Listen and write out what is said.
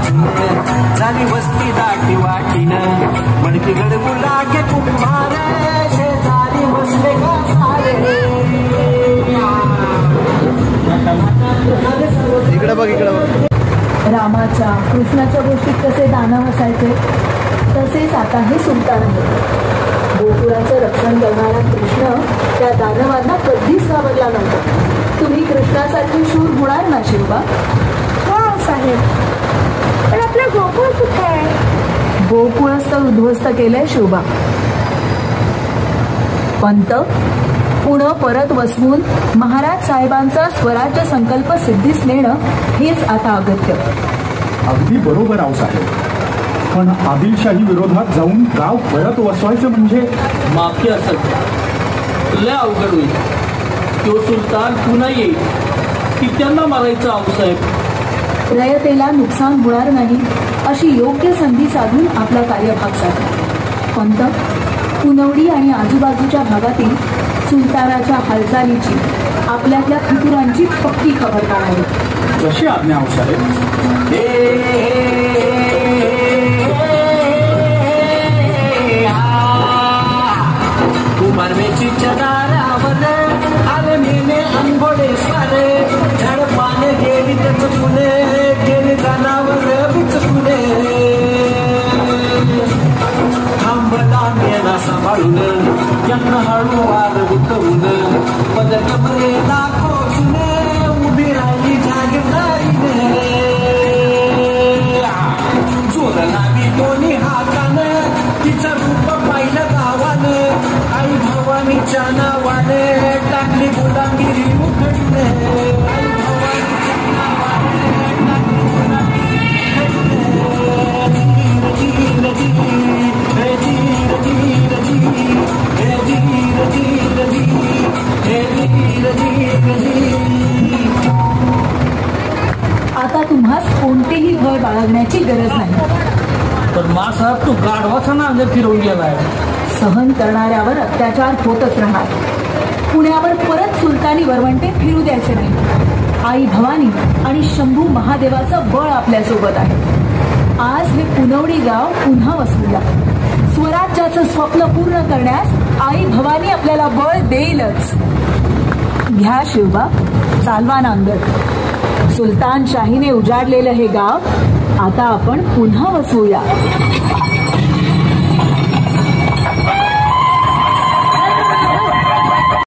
झाली वस्ती दाटी वाटीन मणकी गडबू लागे कुंभार शेजारी बसले का सारे इकडे बघ इकडे बघ. रामाच्या कृष्णाच्या गोष्टीत कसे दानव असायचे तसेच आता हे सुलतान आहे. गोकुळाचं रक्षण करणारा कृष्ण त्या दानवांना कधीच घाबरला नव्हता. तुम्ही कृष्णासारखे शूर होणार ना शिवबा? हो साहेब, पण आपला गोकुळ कुठे आहे? गोकुळच तर उद्ध्वस्त केलंय शिवबा. पंत पुढं परत वसवून महाराज साहेबांचा स्वराज्य संकल्प सिद्धीस नेणं हेच आता अगत्य. अगदी बरोबर आहो साहेब, पण आदिलशाही विरोधात जाऊन गाव परत वसवायचं म्हणजे माफी असत लय अवघड होईल. तो सुलतान पुन्हा येईल की त्यांना मारायचं आऊसाहेब. रयतेला नुकसान होणार नाही अशी योग्य संधी साधून आपला कार्यभाग साधला. पंत पुनवडी आणि आजूबाजूच्या भागातील सुलतानाच्या हालचालीची आपल्यातल्या फितुरांची पक्की खबर काढावी. कशी आज्ञा आहो साहेब? कुमारवेची चदारावर आले मेने अंघोडे सारे झाडपान गेली त्याच पुणे गेले जनावर बिचकुले थांबला मेला सांभाळून यांना हळू वार उतरून बदल बरे दाखवून उभी राहिली जागीरदारीने जोर लावी दोन्ही हातानं तिचं रूप पाहिलं गावानं आई भवानीच्या नावाने टाकली गुलामगिरी उघडणे आई भवानीच्या नावाने टाकली गुलामगिरी आता तुम्हास कोणतेही भय बाळगण्याची गरज नाही. पण मासाहेब तू गाढवाचा नांगर फिरवून गेलाय. सहन करणाऱ्यावर अत्याचार होतच राहणार. पुण्यावर परत सुलतानी वरवंटे फिरू द्यायचे नाही. आई भवानी आणि शंभू महादेवाचं बळ आपल्यासोबत आहे. आज हे पुनवडी गाव पुन्हा वसवूया. स्वराज्याचं स्वप्न पूर्ण करण्यास आई भवानी आपल्याला बळ देईलच. घ्या शिवबा, चालवा नांगर. सुलतान शाहीने उजाडलेलं हे गाव आता आपण पुन्हा वसवूया.